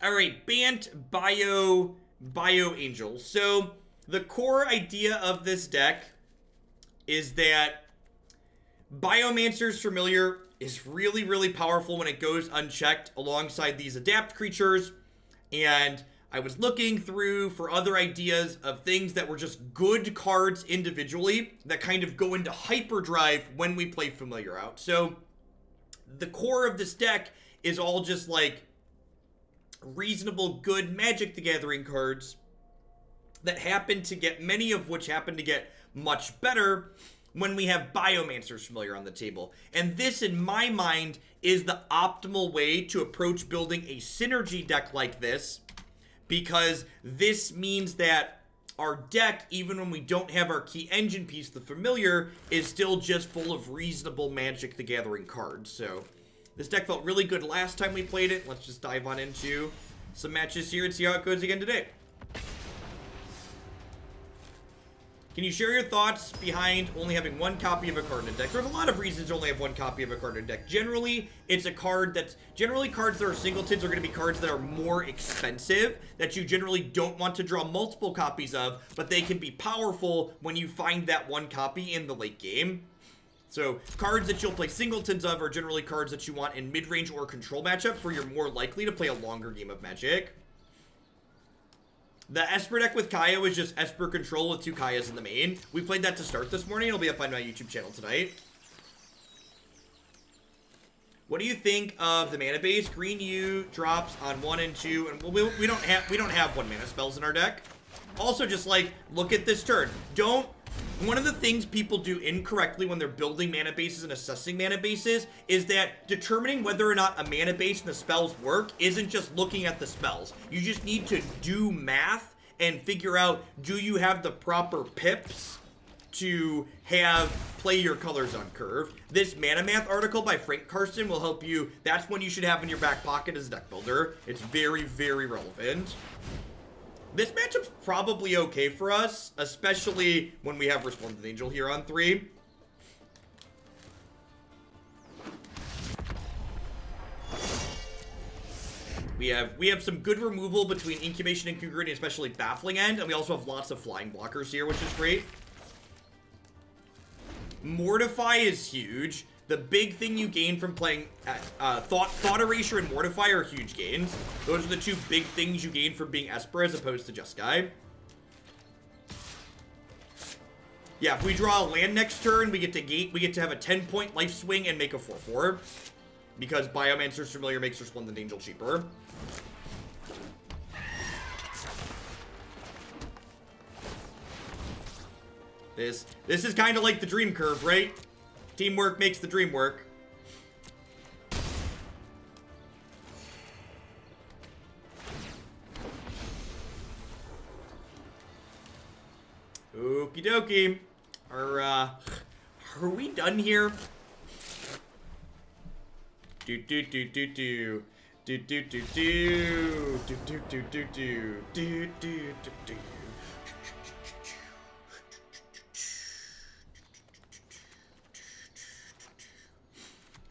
All right, Bant, Angel. So the core idea of this deck is that Biomancer's Familiar is really, really powerful when it goes unchecked alongside these adapt creatures. And I was looking through for other ideas of things that were just good cards individually that kind of go into hyperdrive when we play Familiar out. So the core of this deck is all just like reasonable, good Magic the Gathering cards that happen to get, many of which happen to get much better when we have Biomancer's Familiar on the table. And this, in my mind, is the optimal way to approach building a synergy deck like this, because this means that our deck, even when we don't have our key engine piece, the Familiar, is still just full of reasonable Magic the Gathering cards. So this deck felt really good last time we played it. Let's just dive on into some matches here and see how it goes again today. Can you share your thoughts behind only having one copy of a card in a deck? There's a lot of reasons to only have one copy of a card in a deck. Generally, it's a card that's... Generally, cards that are singletons are going to be cards that are more expensive, that you generally don't want to draw multiple copies of, but they can be powerful when you find that one copy in the late game. So, cards that you'll play singletons of are generally cards that you want in mid-range or control matchups where you're more likely to play a longer game of Magic. The Esper deck with Kaya was just Esper control with 2 Kayas in the main. We played that to start this morning. It'll be up on my YouTube channel tonight. What do you think of the mana base? Green U drops on 1 and 2, and we don't have 1 mana spells in our deck. Also, just like, look at this turn. One of the things people do incorrectly when they're building mana bases and assessing mana bases is that determining whether or not a mana base and the spells work isn't just looking at the spells. You just need to do math and figure out, do you have the proper pips to play your colors on curve. This Mana Math article by Frank Carson will help you. That's one you should have in your back pocket as a deck builder. It's very, very relevant. This matchup's probably okay for us, especially when we have Resplendent Angel here on 3. We have some good removal between Incubation and Incongruity, especially Baffling End, and we also have lots of flying blockers here, which is great. Mortify is huge. The big thing you gain from playing Thought Erasure and Mortify are huge gains. Those are the 2 big things you gain from being Esper as opposed to Jeskai. Yeah, if we draw a land next turn, we get to have a 10-point life swing and make a 4/4. Because Biomancer's Familiar makes Resplendent Angel cheaper. This is kind of like the dream curve, right? Teamwork makes the dream work. Okie dokie. Are we done here? Do do do do do. Do do do do. Do do do do do. Do do do do.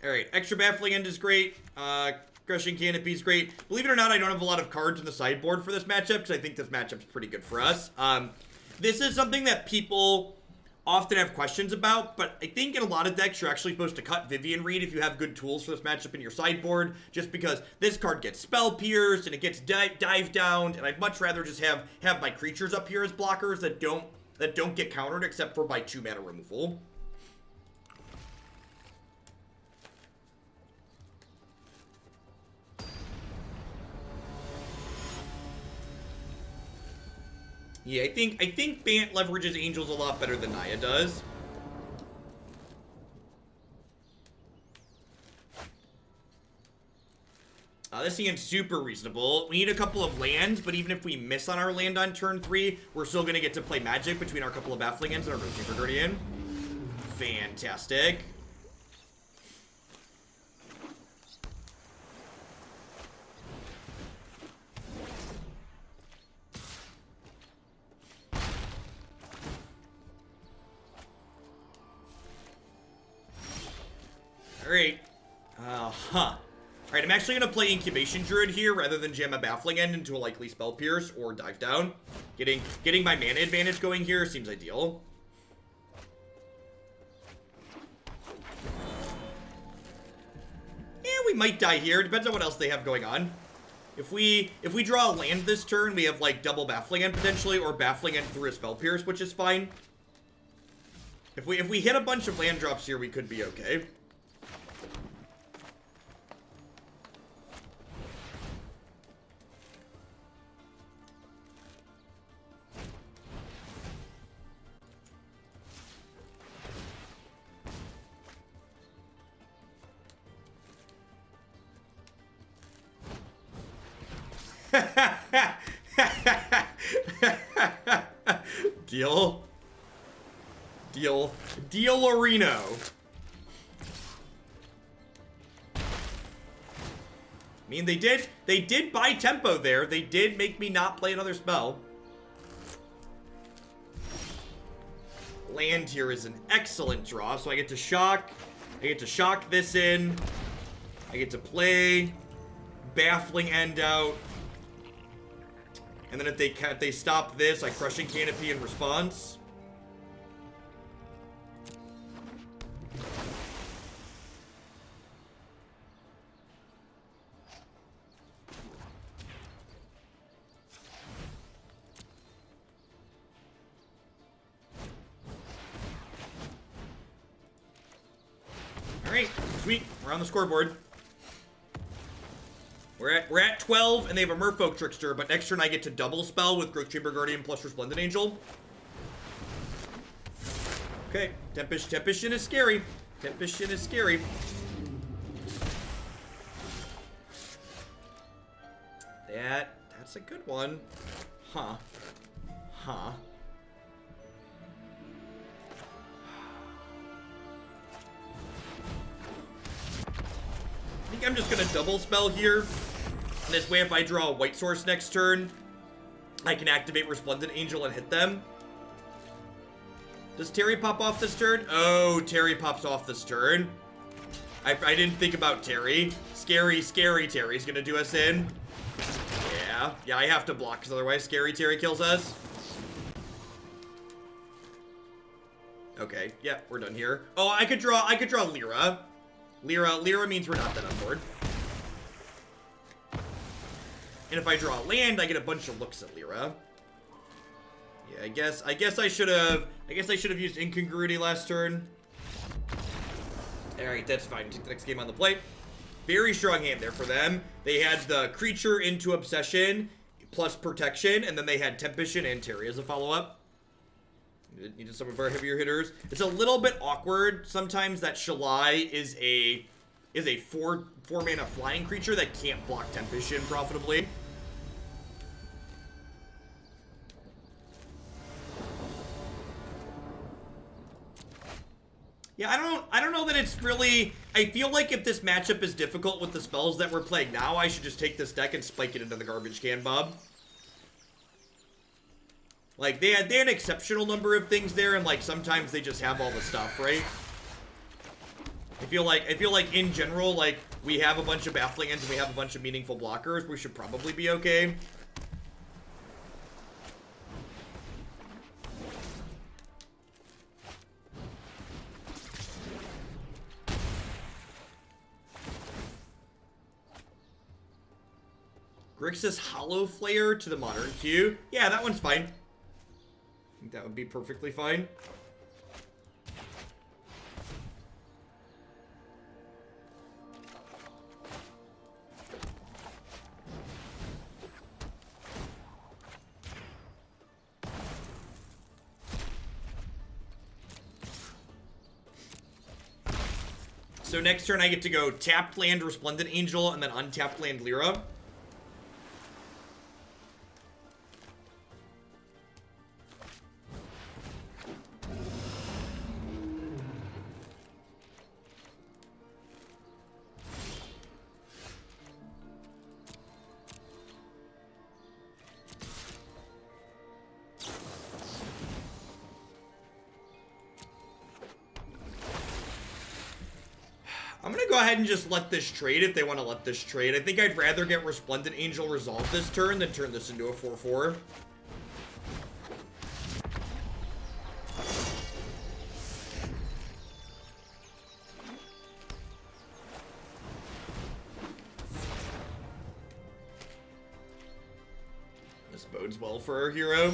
Alright, extra Baffling End is great. Crushing Canopy is great. Believe it or not, I don't have a lot of cards in the sideboard for this matchup, because I think this matchup's pretty good for us. This is something that people often have questions about, but I think in a lot of decks, you're actually supposed to cut Vivian Reed if you have good tools for this matchup in your sideboard, just because this card gets spell pierced, and it gets dive down, and I'd much rather just have my creatures up here as blockers that don't get countered except for by 2 mana removal. Yeah, I think Bant leverages Angels a lot better than Naya does. This seems super reasonable. We need a couple of lands, but even if we miss on our land on turn 3, we're still going to get to play Magic between our couple of Baffling Ends and our Super Guardian. Fantastic. Alright. Alright, I'm actually going to play Incubation Druid here rather than jam a Baffling End into a likely Spell Pierce or Dive Down. Getting my mana advantage going here seems ideal. Yeah, we might die here. Depends on what else they have going on. If we draw a land this turn, we have like double Baffling End potentially, or Baffling End through a Spell Pierce, which is fine. If we hit a bunch of land drops here, we could be okay. Deal-orino. I mean, they did buy tempo there. They did make me not play another spell. Land here is an excellent draw, so I get to shock. I get to shock this in. I get to play Baffling End out. And then if they stop this, I Crushing Canopy in response. Alright, sweet. We're on the scoreboard. We're at 12, and they have a Merfolk Trickster, but next turn I get to double spell with Growth Chamber Guardian plus Resplendent Angel. Okay, Tempest is scary. Tempest is scary. That's a good one. Huh. Huh. I think I'm just gonna double spell here. And this way, if I draw a white source next turn, I can activate Resplendent Angel and hit them. Does Terry pop off this turn? Oh, Terry pops off this turn. I didn't think about Terry. Scary Terry's gonna do us in. Yeah, I have to block, because otherwise Scary Terry kills us. Okay, yeah, we're done here. Oh, I could draw Lyra. Lyra means we're not that on board. And if I draw land, I get a bunch of looks at Lyra. Yeah, I guess I should have used Incongruity last turn. Alright, that's fine. Take the next game on the plate. Very strong hand there for them. They had the creature into Obsession plus Protection, and then they had Tempest and Terry as a follow-up. Needed some of our heavier hitters. It's a little bit awkward sometimes that Shalai is a 4-mana flying creature that can't block Tempest profitably. Yeah, I don't know that it's really... I feel like if this matchup is difficult with the spells that we're playing now, I should just take this deck and spike it into the garbage can, Bob. Like, they had an exceptional number of things there, and, like, sometimes they just have all the stuff, right? I feel like in general, like, we have a bunch of Baffling Ends and we have a bunch of meaningful blockers. We should probably be okay. Grixis Hollow Flare to the Modern queue. Yeah, that one's fine. I think that would be perfectly fine. So next turn I get to go tapped land Resplendent Angel and then untapped land Lyra. I'm gonna gonna go ahead and just let this trade if they want to let this trade. I think I'd rather get Resplendent Angel resolved this turn than turn this into a 4/4. This bodes well for our hero.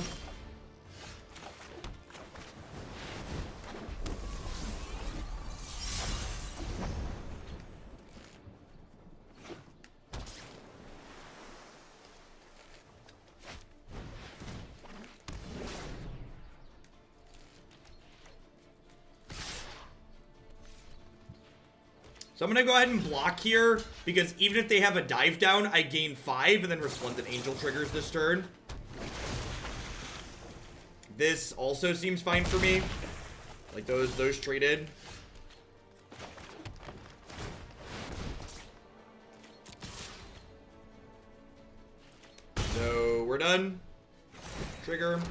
So I'm going to go ahead and block here, because even if they have a dive down, I gain 5, and then Resplendent Angel triggers this turn. This also seems fine for me. Like, those traded. So, we're done. Trigger.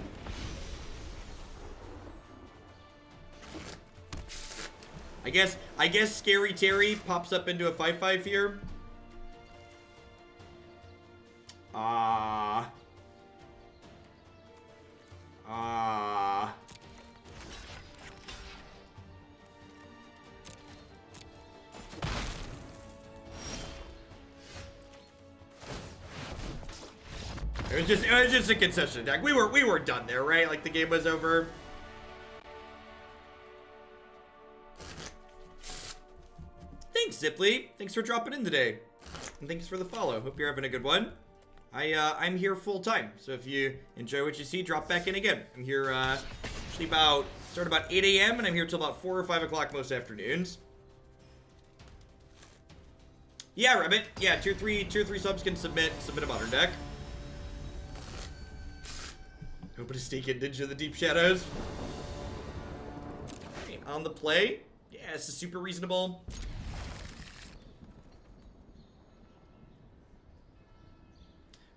I guess Scary Terry pops up into a 5/5 here. It was just a concession attack. We were done there, right? Like the game was over. Thanks, Zipley. Thanks for dropping in today. And thanks for the follow. Hope you're having a good one. I'm here full time. So if you enjoy what you see, drop back in again. I'm here actually start about 8 a.m. and I'm here till about 4 or 5 o'clock most afternoons. Yeah, Rabbit. Yeah, tier 3 subs can submit a modern deck. Hoping to sneak in Ninja the Deep Shadows. Okay, on the play. Yeah, this is super reasonable.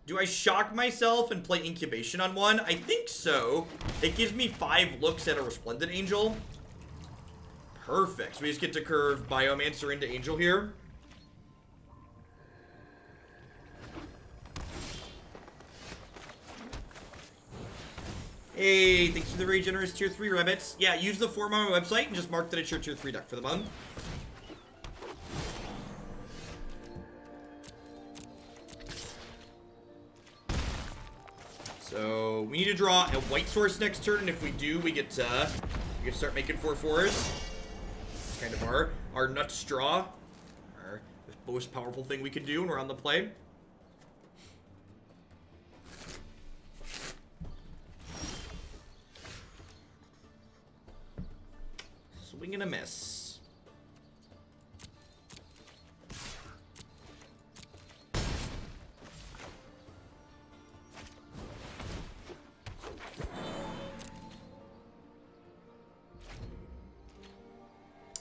Do I shock myself and play Incubation on one? I think so. It gives me 5 looks at a Resplendent Angel. Perfect. So we just get to curve Biomancer into Angel here. Hey, thanks for the very generous tier 3 rabbits. Yeah, use the form on my website and just mark that it's your tier 3 deck for the month. So we need to draw a white source next turn, and if we do, we get to start making 4/4s. It's kind of our nut straw, the most powerful thing we can do when we're on the play. Swing and a miss.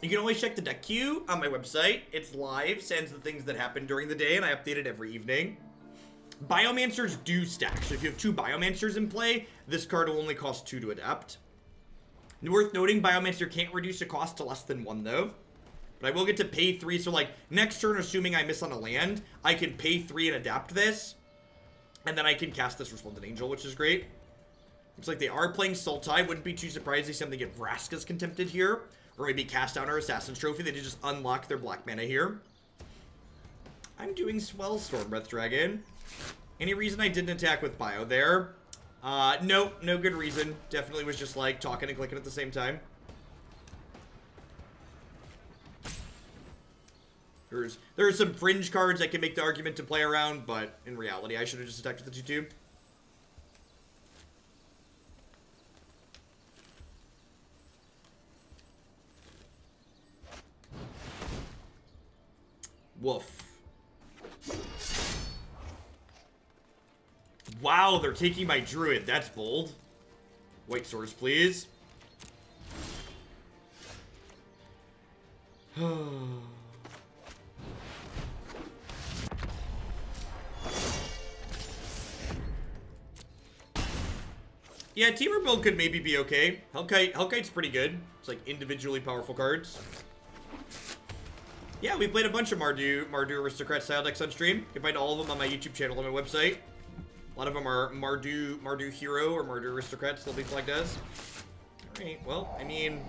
You can always check the deck queue on my website. It's live, sends the things that happen during the day, and I update it every evening. Biomancers do stack, so if you have 2 Biomancers in play, this card will only cost 2 to adapt. Worth noting, Biomancer can't reduce the cost to less than 1, though. But I will get to pay 3, so like, next turn, assuming I miss on a land, I can pay 3 and adapt this. And then I can cast this Resplendent Angel, which is great. Looks like they are playing Sultai. Wouldn't be too surprised if something get Vraska's Contempted here. Or maybe cast down our Assassin's Trophy. They did just unlock their black mana here. I'm doing swell, Storm Breath Dragon. Any reason I didn't attack with Bio there? No good reason. Definitely was just like talking and clicking at the same time. There are some fringe cards I can make the argument to play around, but in reality, I should have just attacked with the 2/2. Woof. Wow, they're taking my Druid. That's bold. White source, please. Yeah, Teamer build could maybe be okay. Hellkite's pretty good. It's like individually powerful cards. Yeah, we played a bunch of Mardu Aristocrat style decks on stream. You can find all of them on my YouTube channel on my website. A lot of them are Mardu Hero or Mardu Aristocrat, still be flagged as. Alright, well, I mean...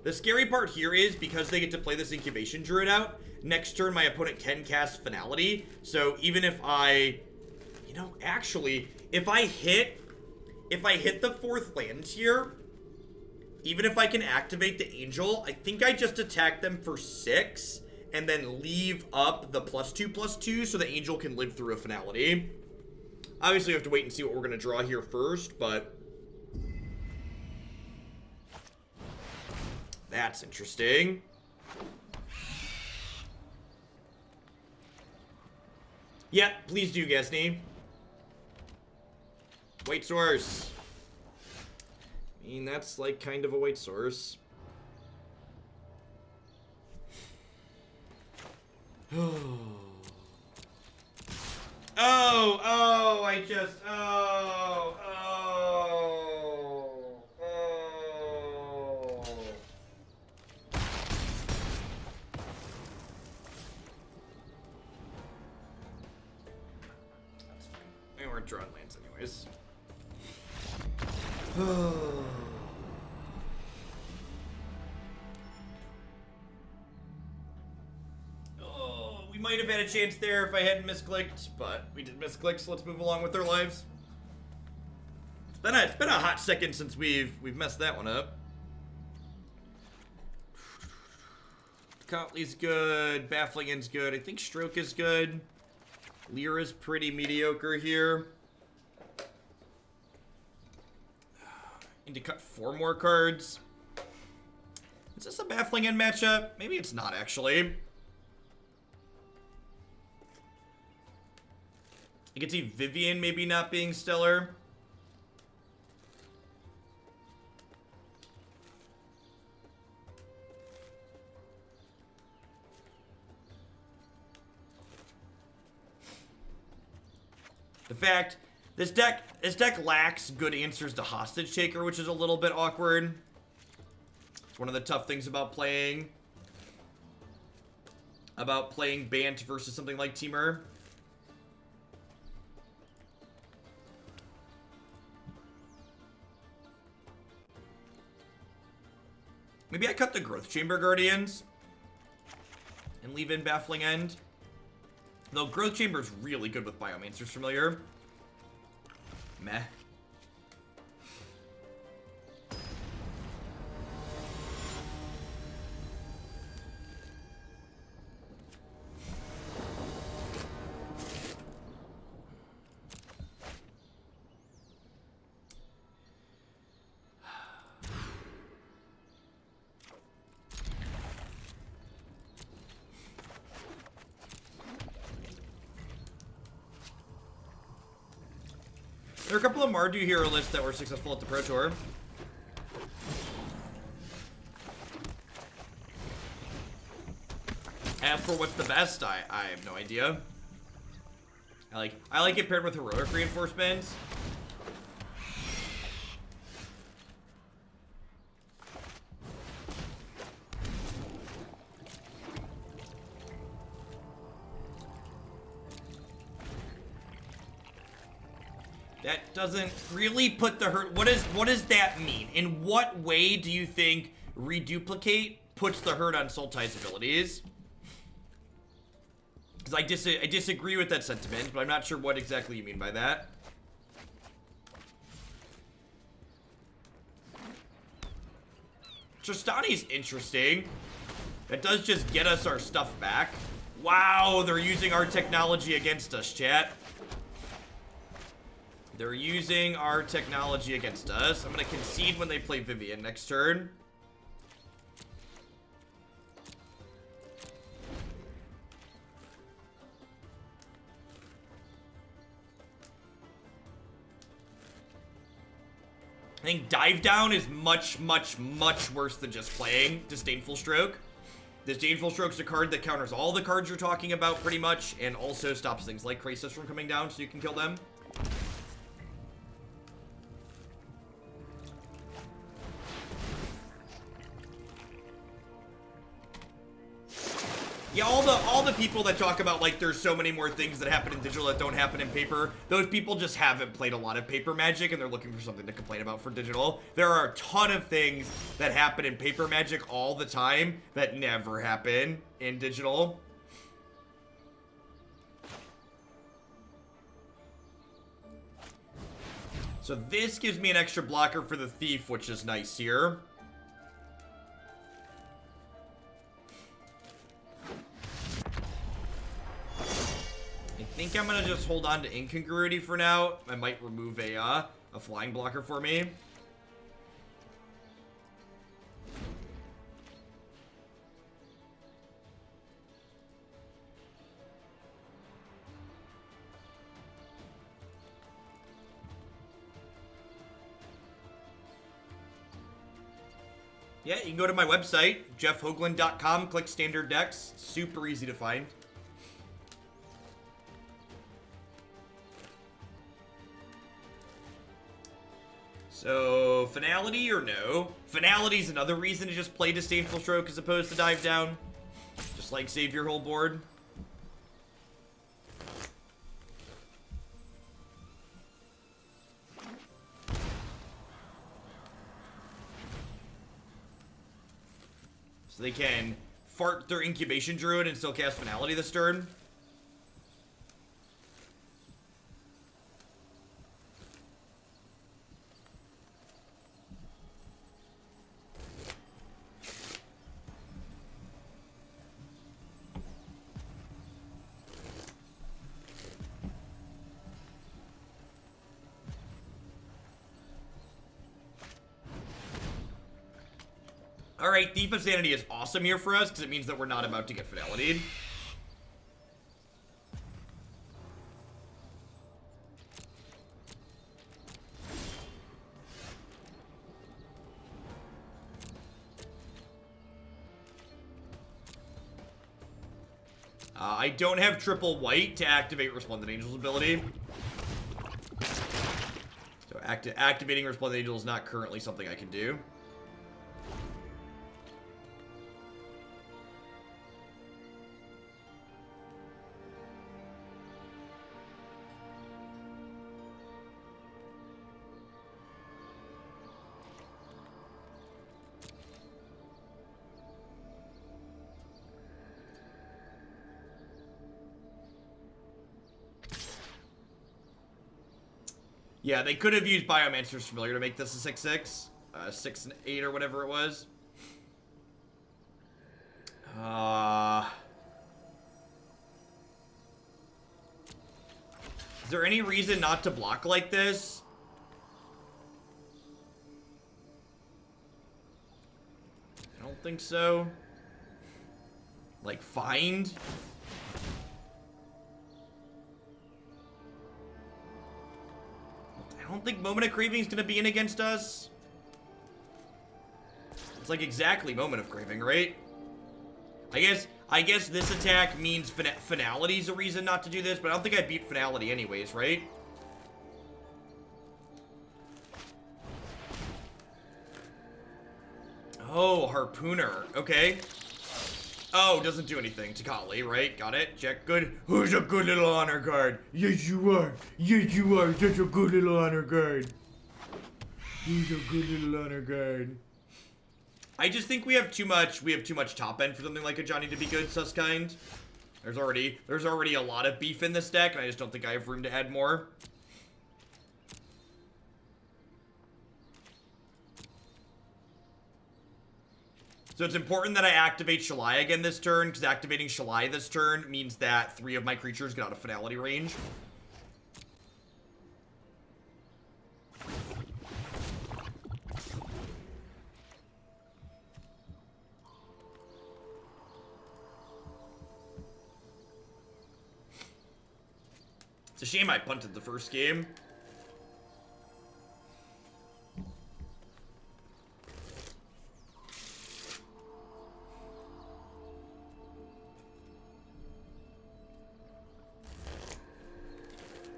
The scary part here is, because they get to play this Incubation Druid out, next turn my opponent can cast Finality. So even if I... You know, actually, if I hit the 4th land here, even if I can activate the Angel, I think I just attack them for 6 and then leave up the +2/+2 so the Angel can live through a Finality. Obviously, we have to wait and see what we're going to draw here first, but... That's interesting. Yeah, please do, Gesney. White source. I mean, that's like kind of a white source. That's fine. We weren't drawing lands anyways. Oh, we might have had a chance there if I hadn't misclicked, but we did misclick, so let's move along with our lives. It's been a hot second since we've messed that one up. Tocatli's good, Baffling End's good, I think Stroke is good. Lyra's pretty mediocre here. Need to cut 4 more cards. Is this a Baffling End matchup? Maybe it's not, actually. You can see Vivian maybe not being stellar. The fact... This deck lacks good answers to Hostage Taker, which is a little bit awkward. It's one of the tough things about playing Bant versus something like Temur. Maybe I cut the Growth Chamber Guardians and leave in Baffling End. Though Growth Chamber is really good with Biomancer's Familiar. Meh. There are a couple of Mardu hero lists that were successful at the Pro Tour. And for what's the best, I have no idea. I like it paired with heroic reinforcements. That doesn't really put the hurt. What does that mean? In what way do you think Reduplicate puts the hurt on Sultai's abilities? Because I disagree with that sentiment, but I'm not sure what exactly you mean by that. Tristani's interesting. That does just get us our stuff back. Wow, they're using our technology against us, chat. They're using our technology against us. I'm going to concede when they play Vivian next turn. I think Dive Down is much, much, much worse than just playing Disdainful Stroke. Disdainful Stroke's a card that counters all the cards you're talking about pretty much, and also stops things like Krasis from coming down so you can kill them. Yeah, all the people that talk about, like, there's so many more things that happen in digital that don't happen in paper, those people just haven't played a lot of paper Magic, and they're looking for something to complain about for digital. There are a ton of things that happen in paper Magic all the time that never happen in digital. So this gives me an extra blocker for the Thief, which is nice here. I think I'm gonna just hold on to Incongruity for now. I might remove a flying blocker for me. Yeah, you can go to my website, jeffhoagland.com, click standard decks. Super easy to find. So, Finality or no? Finality is another reason to just play Disdainful Stroke as opposed to Dive Down. Just like save your whole board. So they can fart their Incubation Druid and still cast Finality this turn. Alright, Thief of Sanity is awesome here for us, because it means that we're not about to get Finality. I don't have triple white to activate Resplendent Angel's ability. So activating Resplendent Angel is not currently something I can do. Yeah, they could have used Biomancer's Familiar to make this a 6-6. 6 and 8 or whatever it was. Is there any reason not to block like this? I don't think so. Like, find? I don't think Moment of Craving is going to be in against us. It's like exactly Moment of Craving, right? I guess this attack means Finality is a reason not to do this, but I don't think I beat Finality anyways, right? Oh, Harpooner. Okay. Oh, doesn't do anything. Tocatli, right? Got it. Check. Good. Who's a good little honor guard? Yes, you are. Yes, you are. Such a good little honor guard. He's a good little honor guard. I just think we have too much top end for something like Ajani to be good, Suskind. There's already a lot of beef in this deck, and I just don't think I have room to add more. So it's important that I activate Shalai again this turn, because activating Shalai this turn means that 3 of my creatures get out of Finality range. It's a shame I punted the first game.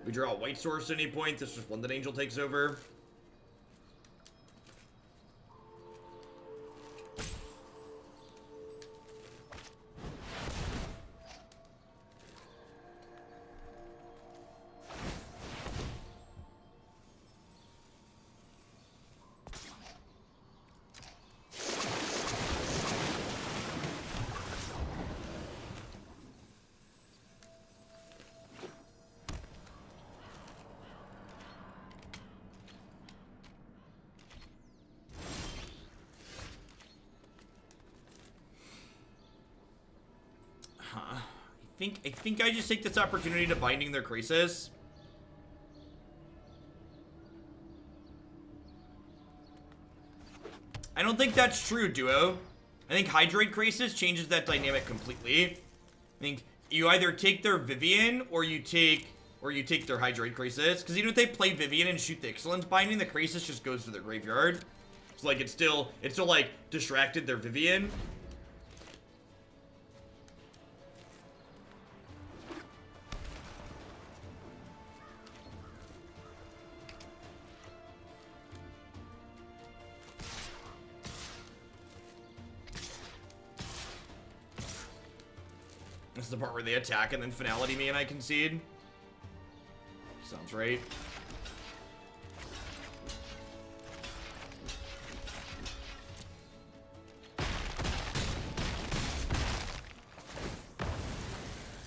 We draw a white source at any point. This is one that Angel takes over. think I just take this opportunity to Binding their Krasis. I don't think that's true, Duo. I think Hydroid Krasis changes that dynamic completely. I think you either take their Vivian or you take their Hydroid Krasis. Because even if they play Vivian and shoot the Excellence Binding, the Krasis just goes to their graveyard. So like it's still like distracted their Vivian. This is the part where they attack and then finality me and I concede. Sounds right.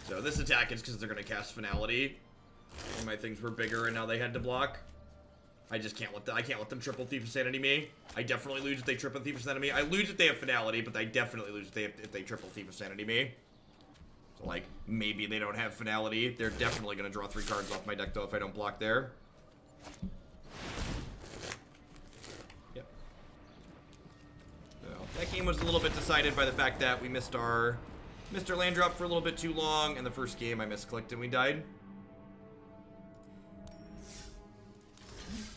So this attack is because they're going to cast finality. And my things were bigger and now they had to block. I just can't let them, I can't let them triple Thief of Sanity me. I definitely lose if they triple Thief of Sanity me. I lose if they have finality, but I definitely lose if they triple Thief of Sanity me. So like, maybe they don't have finality. They're definitely going to draw 3 cards off my deck, though, if I don't block there. Yep. So, that game was a little bit decided by the fact that we missed our land drop for a little bit too long, and the first game I misclicked and we died.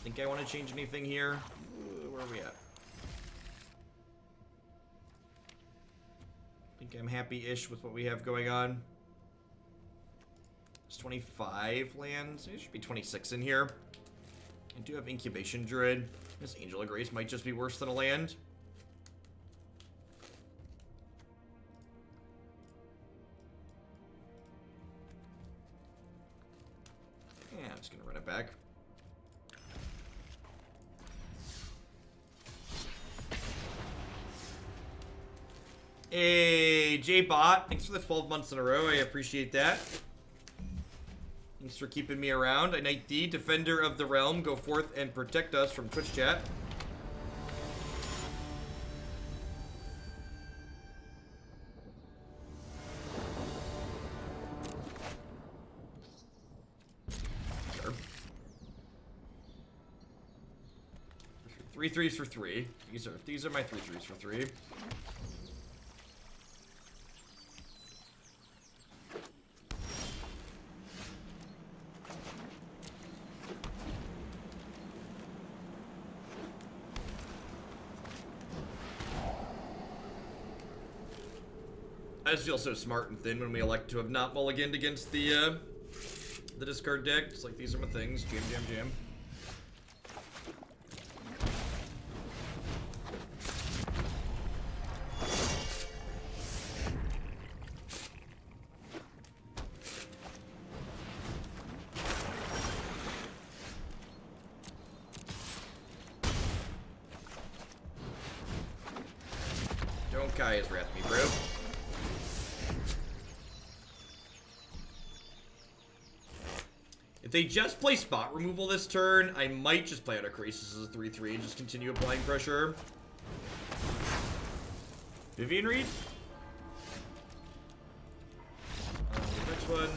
Think I want to change anything here? Where are we at? Think I'm happy-ish with what we have going on. It's 25 lands. There should be 26 in here. I do have Incubation Druid. This Angel of Grace might just be worse than a land. Yeah, I'm just gonna run it back. Hey, J-Bot, thanks for the 12 months in a row. I appreciate that. Thanks for keeping me around. I Knight D, Defender of the Realm, go forth and protect us from Twitch chat. Sure. 3 3s for 3. These are my 3 3s for 3. I just feel so smart and thin when we elect to have not mulliganed against the discard deck. It's like, these are my things. Jam, jam, jam. Don't Kai his wrath me, bro. If they just play spot removal this turn, I might just play out a Krasis as a 3-3 and just continue applying pressure. Vivian Reed? Next one.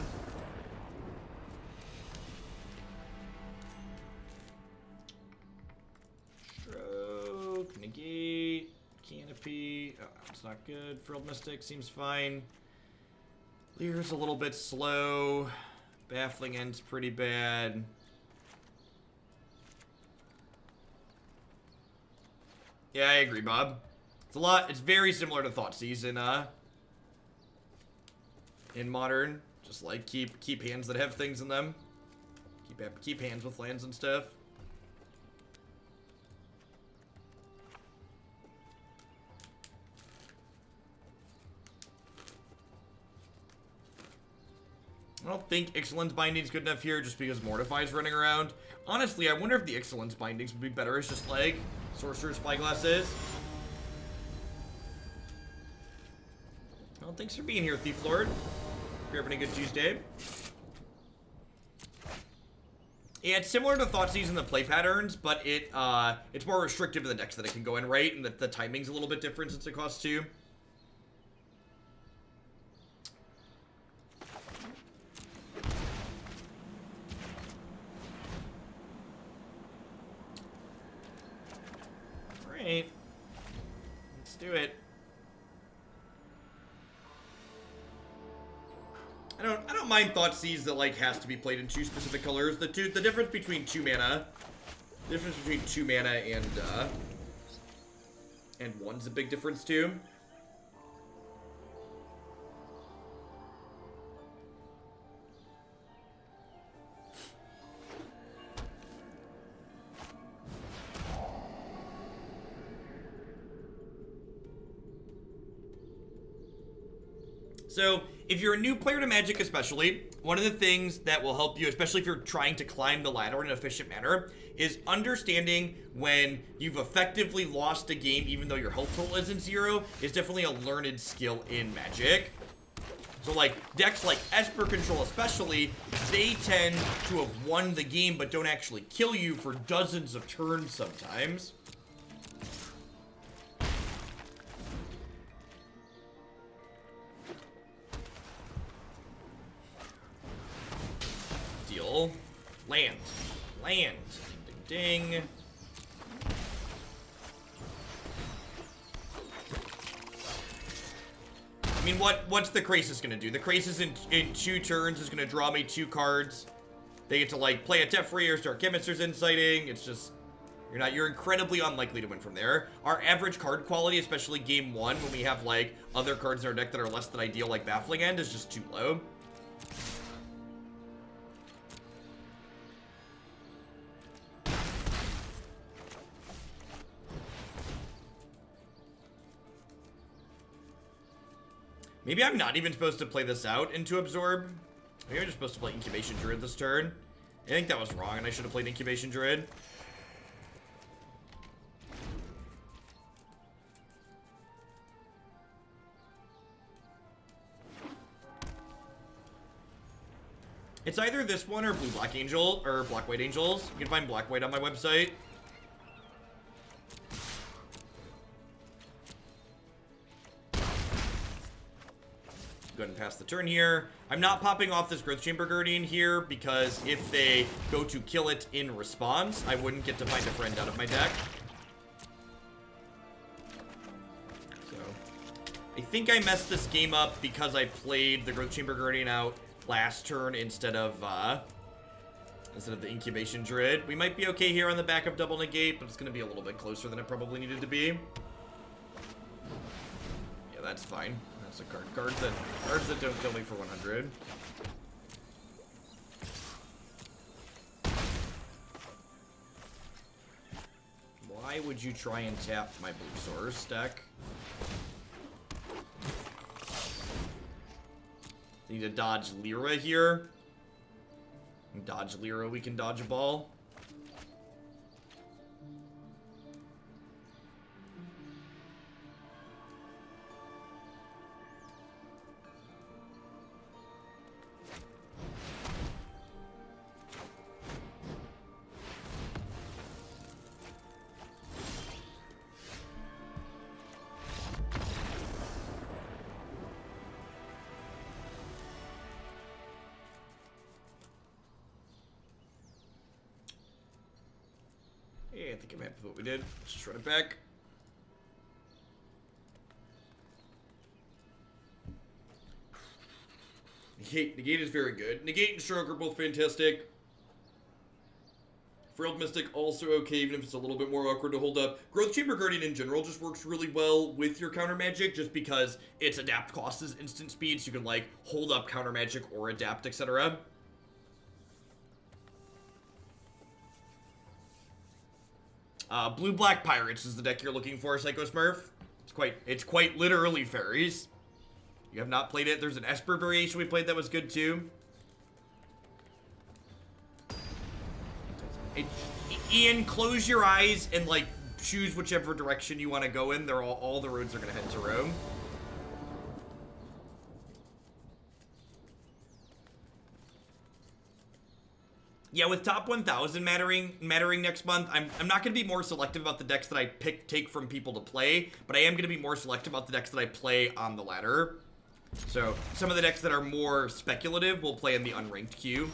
Stroke, Negate, Canopy. Oh, it's not good. Frilled Mystic seems fine. Lyra's a little bit slow. Baffling End's pretty bad. Yeah, I agree, Bob. It's a lot. It's very similar to Thoughtseize in Modern. Just like keep hands that have things in them. Keep hands with lands and stuff. I don't think Excellence Binding's good enough here just because Mortify's running around. Honestly, I wonder if the Excellence Bindings would be better as just like Sorcerer's Spyglass is. Well, thanks for being here, Thief Lord. Hope you're having a good Tuesday. Yeah, it's similar to Thoughtseize in the play patterns, but it's more restrictive to the decks that it can go in, right? And the timing's a little bit different since it costs 2. do it. I don't mind Thoughtseize that like has to be played in 2 specific colors. The difference between 2 mana, and 1's a big difference too. So, if you're a new player to Magic especially, one of the things that will help you, especially if you're trying to climb the ladder in an efficient manner, is understanding when you've effectively lost a game even though your health total isn't 0 is definitely a learned skill in Magic. So like, decks like Esper Control especially, they tend to have won the game but don't actually kill you for dozens of turns sometimes. Land. Land. Ding, ding. I mean, what's the Krasis gonna do? The Krasis in 2 turns is gonna draw me 2 cards. They get to, like, play a Teferi or start Chemist's Inciting. It's just... You're incredibly unlikely to win from there. Our average card quality, especially game 1, when we have, like, other cards in our deck that are less than ideal, like Baffling End, is just too low. Maybe I'm not even supposed to play this out into Absorb. Maybe I'm just supposed to play Incubation Druid this turn. I think that was wrong, and I should have played Incubation Druid. It's either this one or Blue-Black Angel, or Black-White Angels. You can find Black-White on my website. Go ahead and pass the turn here. I'm not popping off this Growth Chamber Guardian here because if they go to kill it in response, I wouldn't get to find a friend out of my deck. So, I think I messed this game up because I played the Growth Chamber Guardian out last turn instead of the Incubation Druid. We might be okay here on the back of Double Negate, but it's going to be a little bit closer than it probably needed to be. Yeah, that's fine. So cards that don't kill me for 100. Why would you try and tap my Blue Source deck? Need to dodge Lyra here. Dodge Lyra, we can dodge a ball. Yeah, I think I'm happy with what we did. Let's just run it back. Negate is very good. Negate and Stroke are both fantastic. Frilled Mystic also okay, even if it's a little bit more awkward to hold up. Growth Chamber Guardian in general just works really well with your counter magic, just because its adapt cost is instant speed, so you can like hold up counter magic or adapt, etc. Blue-Black Pirates is the deck you're looking for, Psycho Smurf. It's quite literally fairies. You have not played it. There's an Esper variation we played that was good too. Ian, close your eyes and like choose whichever direction you want to go in. They're all the roads are gonna head to Rome. Yeah, with top 1000 mattering next month, I'm not going to be more selective about the decks that I take from people to play, but I am going to be more selective about the decks that I play on the ladder. So, some of the decks that are more speculative will play in the unranked queue.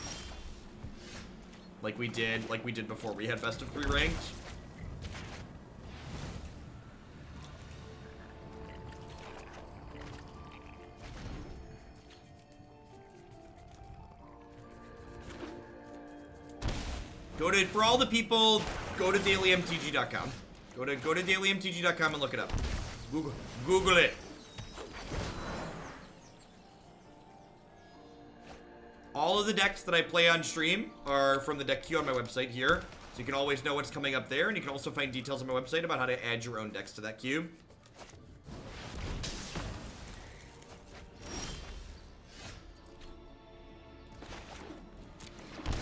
Like we did before we had best of 3 ranked. For all the people, go to dailymtg.com. Go to dailymtg.com and look it up. Google it. All of the decks that I play on stream are from the deck queue on my website here. So you can always know what's coming up there, and you can also find details on my website about how to add your own decks to that queue.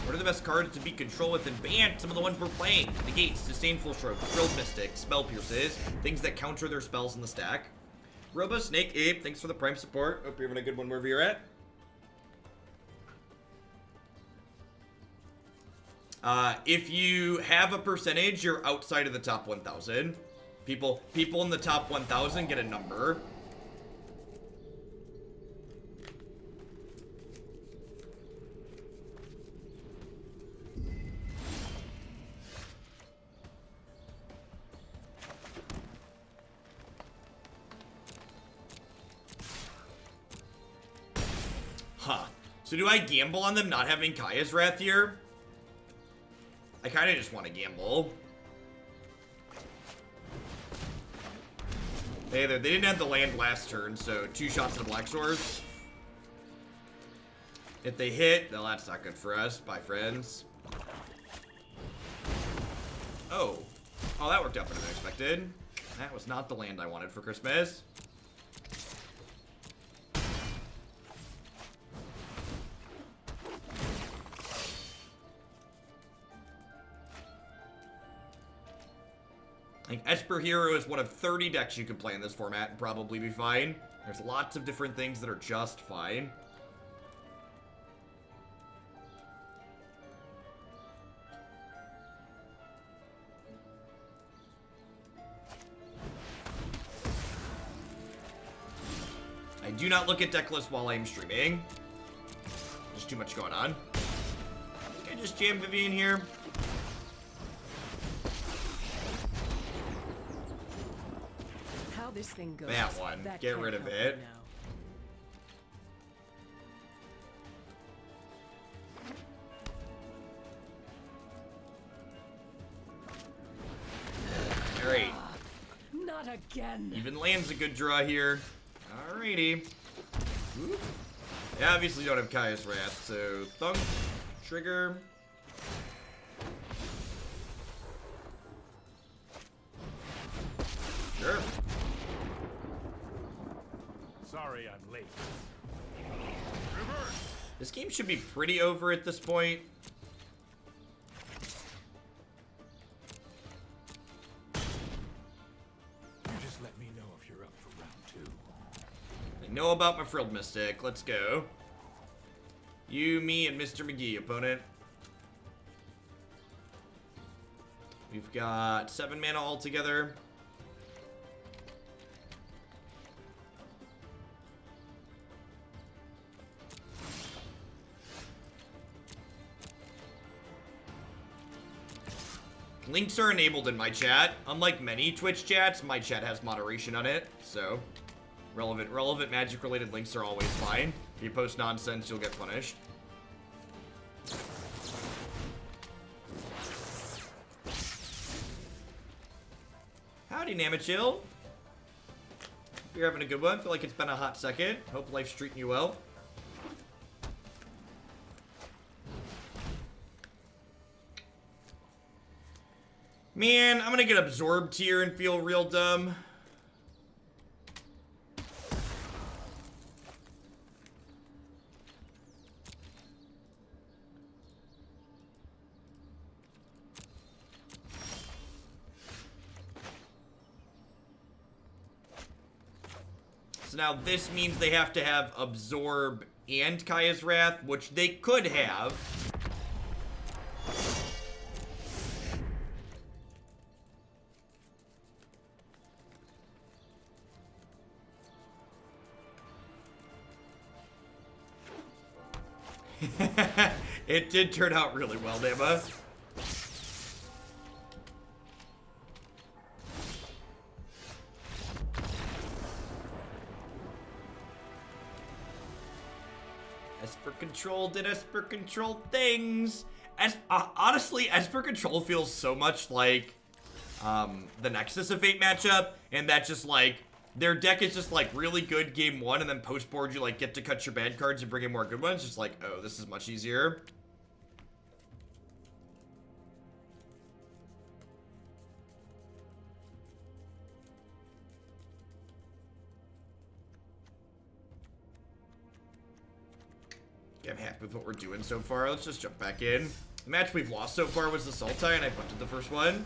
What are the best cards to beat control with in Bant? Some of the ones we're playing. Negates, Disdainful Stroke, Frilled Mystic, Spell Pierces, things that counter their spells in the stack. Robo Snake Ape, thanks for the Prime support. Hope you're having a good one wherever you're at. If you have a percentage, you're outside of the top 1,000. People in the top 1,000 get a number. Huh. So do I gamble on them not having Kaya's Wrath here? I kind of just want to gamble. Hey there, they didn't have the land last turn, so 2 shots of the Black Swords. If they hit, well, that's not good for us. Bye, friends. Oh. Oh, that worked out better than expected. That was not the land I wanted for Christmas. I think Esper Hero is one of 30 decks you can play in this format and probably be fine. There's lots of different things that are just fine. I do not look at deck lists while I'm streaming. There's too much going on. I think I just jammed Vivian here. This thing goes. That one. Get rid of it. Alright. Not again. Even land's a good draw here. Alrighty. Ooh. They obviously don't have Kaya's Wrath, so thunk, trigger. Sure. Sorry, I'm late. Reverse. This game should be pretty over at this point. You just let me know if you're up for round 2. I know about my Frilled Mystic. Let's go. You, me, and Mr. McGee, opponent. We've got 7 mana altogether. Links are enabled in my chat. Unlike many Twitch chats, my chat has moderation on it, so relevant magic-related links are always fine. If you post nonsense, you'll get punished. Howdy, Namachill. You're having a good one. Feel like it's been a hot second. Hope life's treating you well. Man, I'm gonna get absorbed here and feel real dumb. So now this means they have to have Absorb and Kaya's Wrath, which they could have. It did turn out really well, Dama. Esper Control did Esper Control things. Honestly, Esper Control feels so much like the Nexus of Fate matchup, and that just like their deck is just like really good game one, and then post board you like get to cut your bad cards and bring in more good ones. Just like, oh, this is much easier. I'm happy with what we're doing so far. Let's just jump back in. The match we've lost so far was the Sultai, and I punted the first one.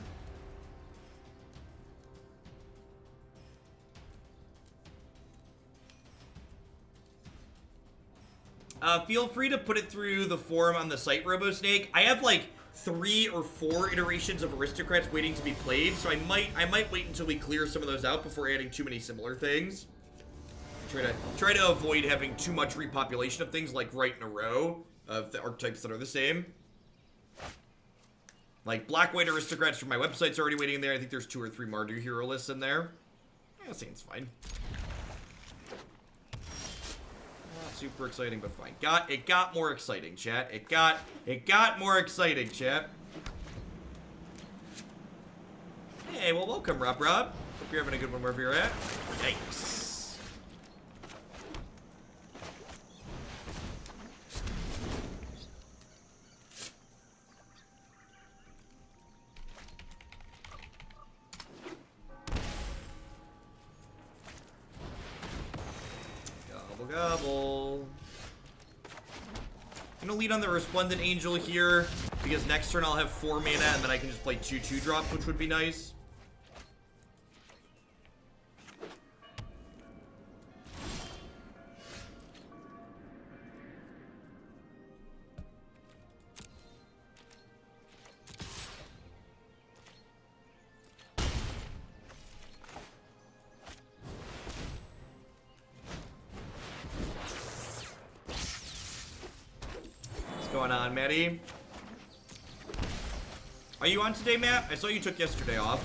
Feel free to put it through the forum on the site, RoboSnake. I have like 3 or 4 iterations of Aristocrats waiting to be played, so I might wait until we clear some of those out before adding too many similar things. Try to avoid having too much repopulation of things like right in a row of the archetypes that are the same. Like Black-White Aristocrats from my website's already waiting in there. I think there's 2 or 3 Mardu hero lists in there. Yeah, that seems fine. Not super exciting, but fine. It got more exciting, chat. It got more exciting, chat. Hey, well, welcome, Rob. Hope you're having a good one wherever you're at. Yikes. Gobble. I'm gonna lead on the Resplendent Angel here, because next turn I'll have 4 mana, and then I can just play 2/2 drops, which would be nice. Going on, Maddie? Are you on today, Matt? I saw you took yesterday off.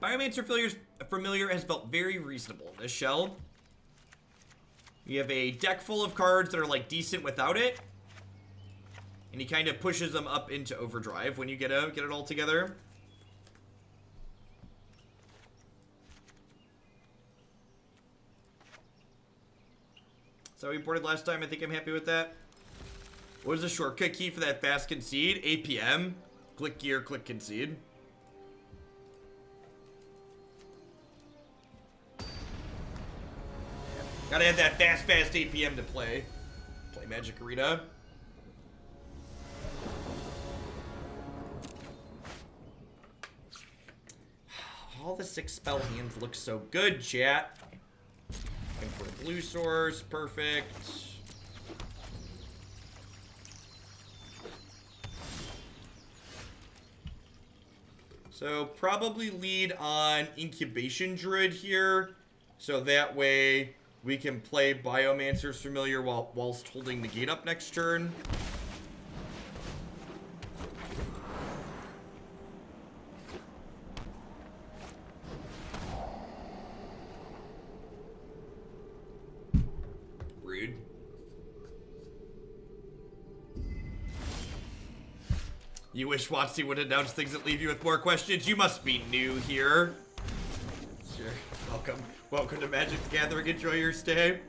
Biomancer Familiar has felt very reasonable in this shell. You have a deck full of cards that are like decent without it, and he kind of pushes them up into overdrive when you get it all together. So we imported last time. I think I'm happy with that. What was the shortcut key for that fast concede? APM. Click gear, click concede. Gotta have that fast APM to play Magic Arena. All the 6 spell hands look so good, chat. Looking for blue source, perfect. So probably lead on Incubation Druid here, so that way we can play Biomancer's Familiar whilst holding Negate up next turn. Rude. You wish WotC would announce things that leave you with more questions? You must be new here. Sure. Welcome to Magic the Gathering. Enjoy your stay.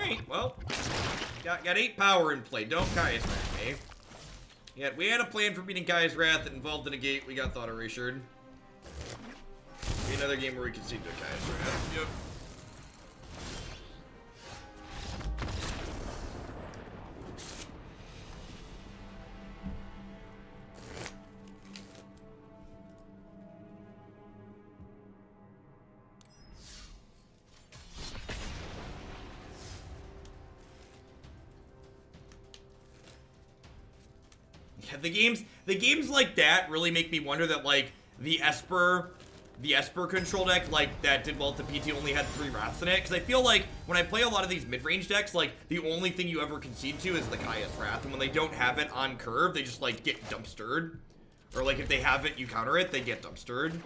Alright, well. Got 8 power in play. Don't Kaya's Wrath me. Yeah, we had a plan for beating Kaya's Wrath that involved a Negate. We got thought erasured. Be another game where we concede to Kaya's Wrath. Yep. The games like that really make me wonder that, like, the Esper control deck, like, that did well at the PT only had 3 Wraths in it. Because I feel like when I play a lot of these mid-range decks, like, the only thing you ever concede to is the Kaya's Wrath. And when they don't have it on curve, they just, like, get dumpstered. Or, like, if they have it, you counter it, they get dumpstered.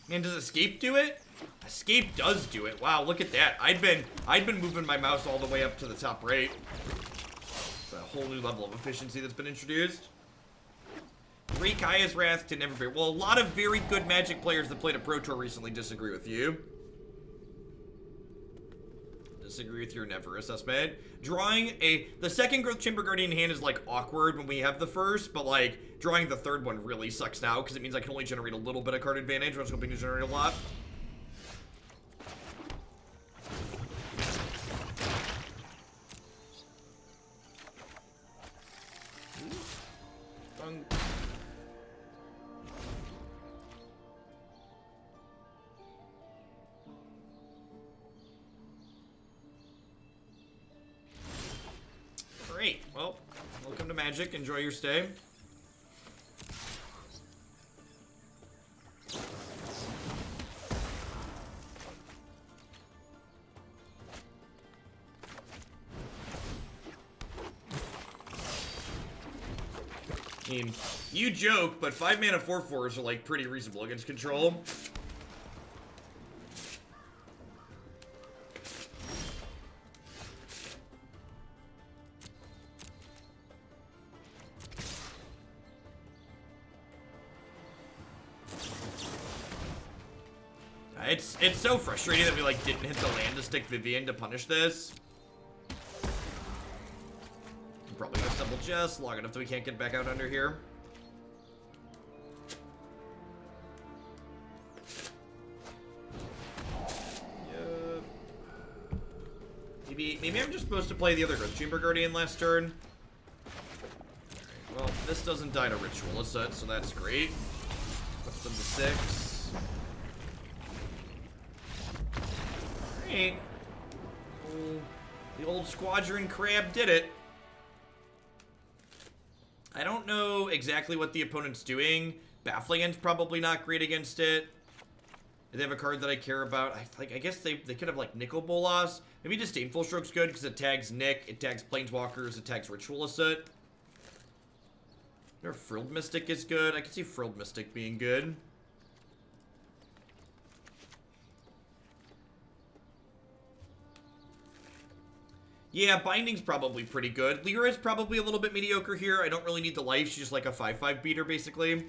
Man, does Escape do it? Escape does do it. Wow, look at that. I'd been moving my mouse all the way up to the top right. It's a whole new level of efficiency that's been introduced. 3 Kaya's Wrath to never be. Well, a lot of very good Magic players that played a Pro Tour recently disagree with you. Disagree with your never assessment. Drawing the second Growth Chamber Guardian hand is, like, awkward when we have the first, but, like, drawing the third one really sucks now because it means I can only generate a little bit of card advantage when I was hoping to generate a lot. Great. Well, welcome to Magic. Enjoy your stay. I mean, you joke, but 5 mana 4/4s are, like, pretty reasonable against control. It's so frustrating that we, like, didn't hit the land to stick Vivian to punish this. I'm probably gonna stumble just long enough that we can't get back out under here. Yep. Maybe I'm just supposed to play the other Growth Chamber Guardian last turn. Alright, well, this doesn't die to Ritualist, so that's great. Puts them to 6. Alright. The old Squadron Crab did it. I don't know exactly what the opponent's doing. Baffling End's probably not great against it. They have a card that I care about. I guess they could have, like, Nicol Bolas. Maybe Disdainful Stroke's good because it tags Nick, it tags Planeswalkers, it tags Ritualist. Or Frilled Mystic is good. I can see Frilled Mystic being good. Yeah, Binding's probably pretty good. Lyra's probably a little bit mediocre here. I don't really need the life. She's just like a 5/5 beater, basically.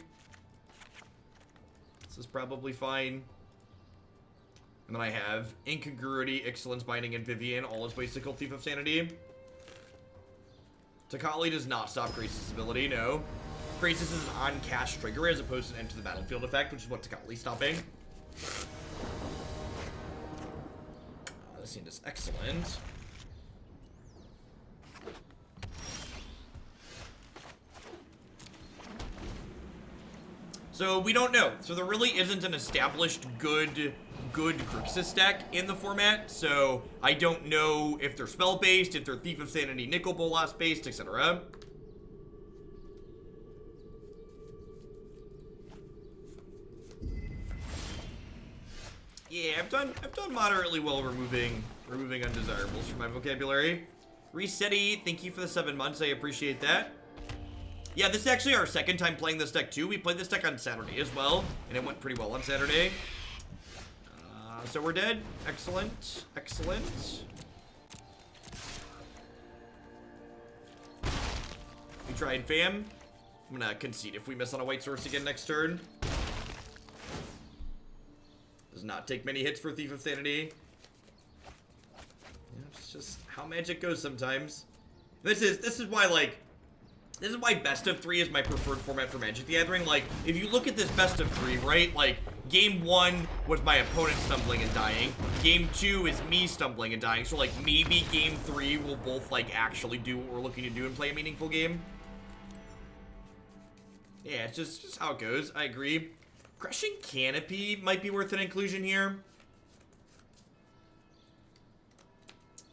This is probably fine. And then I have Incongruity, Excellence, Binding, and Vivian, all as ways to kill Thief of Sanity. Tocatli does not stop Krasis' ability, no. Krasis is an on-cast trigger as opposed to an enter the battlefield effect, which is what Tocatli's stopping. This scene is excellent. So we don't know. So there really isn't an established good Grixis deck in the format. So I don't know if they're spell-based, if they're Thief of Sanity, Nicol Bolas-based, etc. Yeah, I've done moderately well removing undesirables from my vocabulary. Resetty, thank you for the 7 months. I appreciate that. Yeah, this is actually our second time playing this deck, too. We played this deck on Saturday as well, and it went pretty well on Saturday. So we're dead. Excellent. Excellent. We tried Fam. I'm gonna concede if we miss on a white source again next turn. Does not take many hits for Thief of Sanity. It's just how Magic goes sometimes. This is why, like, this is why best of 3 is my preferred format for Magic the Gathering. Like, if you look at this best of 3, right? Like, game 1 was my opponent stumbling and dying. Game 2 is me stumbling and dying. So, like, maybe game 3 will both, like, actually do what we're looking to do and play a meaningful game. Yeah, it's just how it goes. I agree. Crushing Canopy might be worth an inclusion here.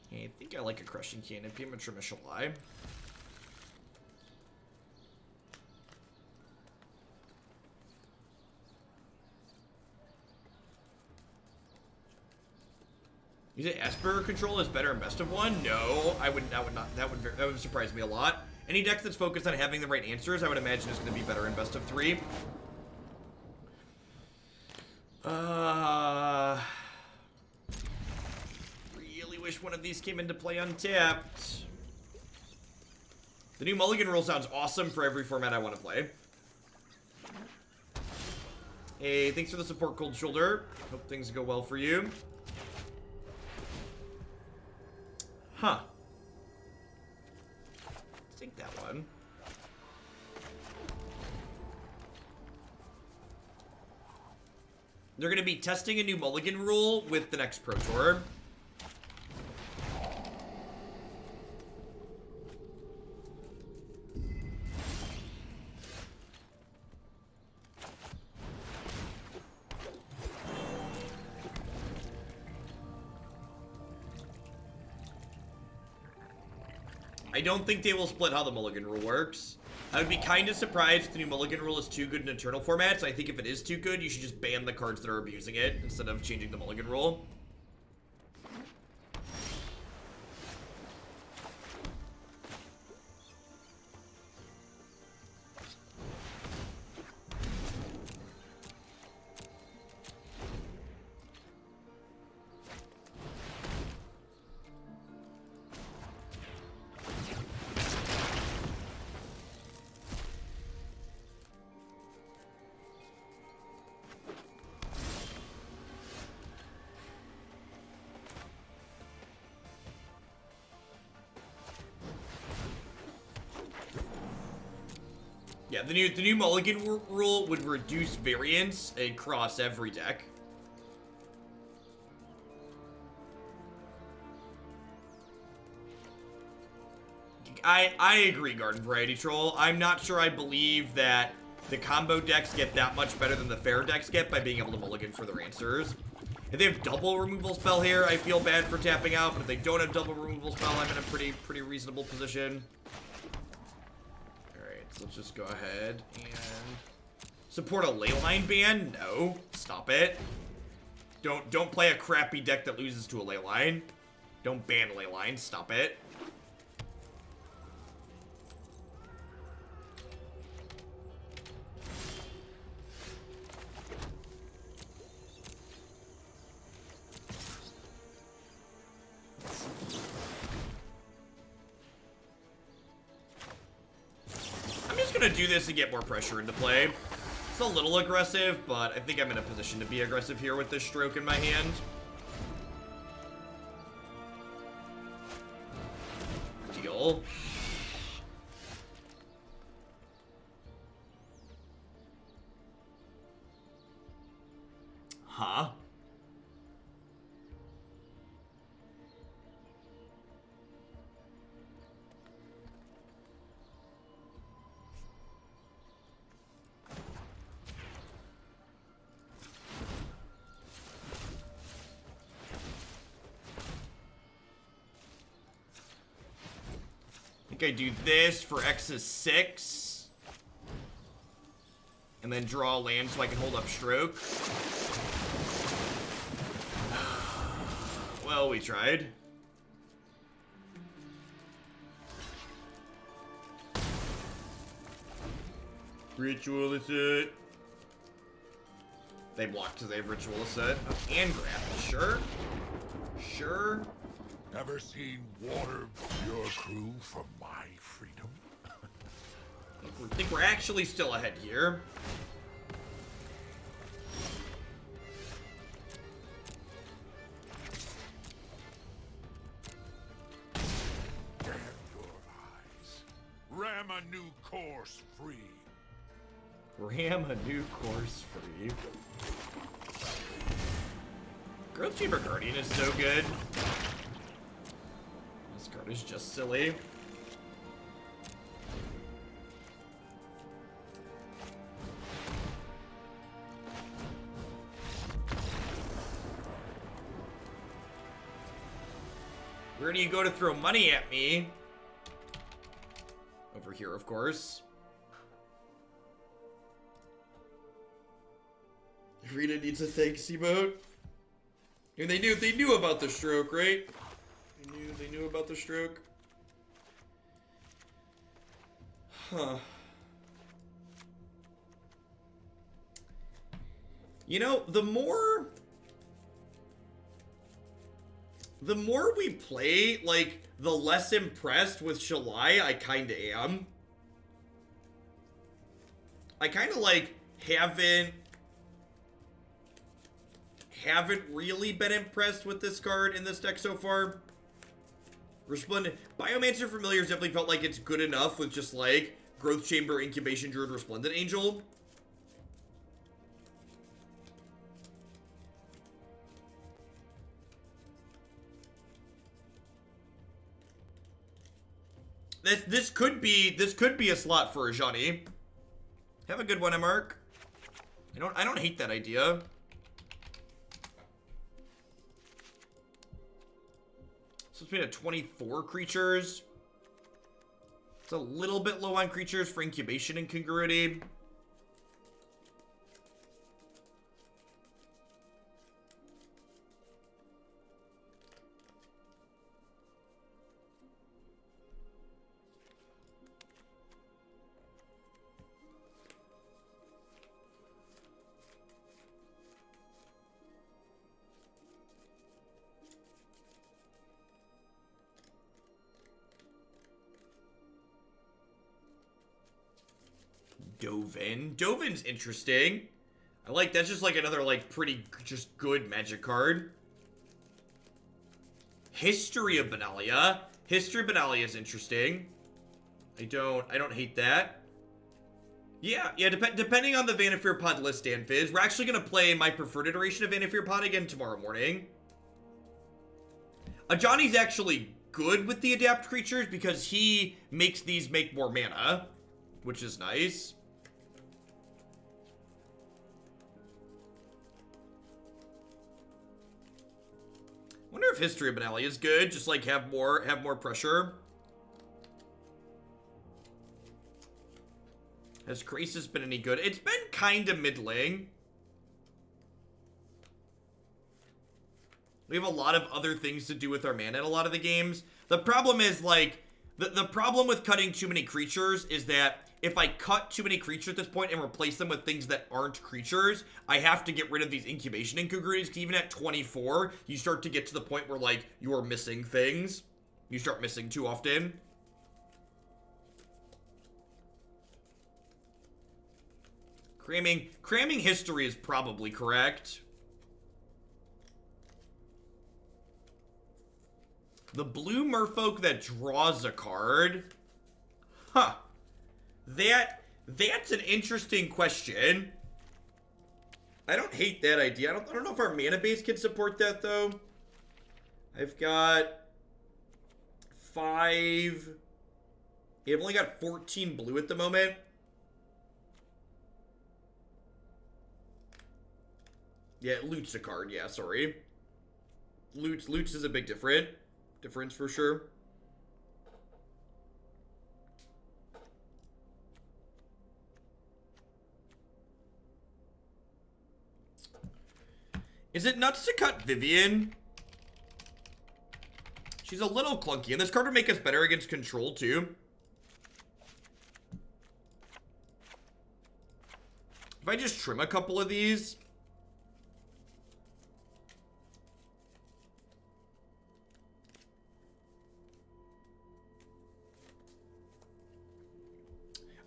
Yeah, I think I like a Crushing Canopy. I'm gonna trim a Shalai. You say Esper control is better in best of 1? No, I would. That would surprise me a lot. Any deck that's focused on having the right answers, I would imagine is going to be better in best of 3. Really wish one of these came into play untapped. The new Mulligan rule sounds awesome for every format I want to play. Hey, thanks for the support, Cold Shoulder. Hope things go well for you. Huh. Let's take that one. They're going to be testing a new Mulligan rule with the next Pro Tour. I don't think they will split how the Mulligan rule works. I would be kind of surprised if the new Mulligan rule is too good in Eternal formats. I think if it is too good, you should just ban the cards that are abusing it instead of changing the Mulligan rule. Yeah, the new Mulligan rule would reduce variance across every deck. I agree, Garden Variety Troll. I'm not sure I believe that the combo decks get that much better than the fair decks get by being able to Mulligan for their answers. If they have double removal spell here, I feel bad for tapping out, but if they don't have double removal spell, I'm in a pretty reasonable position. So let's just go ahead and support a Leyline ban? No. Stop it. Don't play a crappy deck that loses to a Leyline. Don't ban Leyline. Stop it. Gonna do this and get more pressure into play. It's a little aggressive, but I think I'm in a position to be aggressive here with this stroke in my hand. Deal. Huh? I do this for X is 6. And then draw a land so I can hold up stroke. Well, we tried. Ritual is it. They blocked because they have Ritual Asset. And grapple, sure. Sure. Ever seen water your crew for my freedom? I think we're actually still ahead here. course free. Ram a new course free. Growth Chamber Guardian is so good. This card is just silly. Where do you go to throw money at me? Over here, of course. Rita needs a thanks emote. And they knew about the stroke, right? They knew about the stroke. Huh. You know, the more we play, like, the less impressed with Shalai I kinda am. I kinda, like, haven't really been impressed with this card in this deck so far. Resplendent Biomancer Familiars definitely felt like it's good enough with just, like, Growth Chamber, Incubation Druid, Resplendent Angel. This could be a slot for Ajani. Have a good one, Mark. I don't hate that idea. So it's made of 24 creatures. It's a little bit low on creatures for Incubation and Incongruity. Dovin's interesting. I like, that's just like another like pretty just good magic card. History of Benalia. History of Benalia is interesting. I don't hate that. Yeah, depending on the Vanifear Pod list, Dan Fizz, we're actually gonna play my preferred iteration of Vanifear Pod again tomorrow morning. Ajani's actually good with the adapt creatures because he makes these make more mana, which is nice. Wonder if History of Benalia is good, just like have more pressure. Has Krasis been any good? It's been kind of middling. We have a lot of other things to do with our mana in a lot of the games. The problem is, like, the problem with cutting too many creatures is that if I cut too many creatures at this point and replace them with things that aren't creatures, I have to get rid of these Incubation Incongruities, because even at 24, you start to get to the point where, like, you are missing things. You start missing too often. Cramming history is probably correct. The blue merfolk that draws a card? Huh. That's an interesting question. I don't hate that idea. I don't know if our mana base can support that, though. I've got 5... I've only got 14 blue at the moment. Yeah, loot's a card. Yeah, sorry. Loot's is a big difference for sure. Is it nuts to cut Vivian? She's a little clunky, and this card would make us better against control, too. If I just trim a couple of these...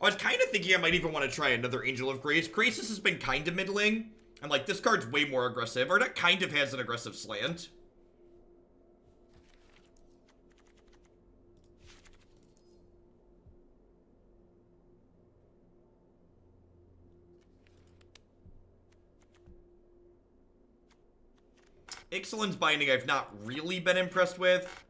I was kind of thinking I might even want to try another Angel of Grace. Krasis has been kind of middling. And, like, this card's way more aggressive. Or that kind of has an aggressive slant. Ixalan's Binding I've not really been impressed with.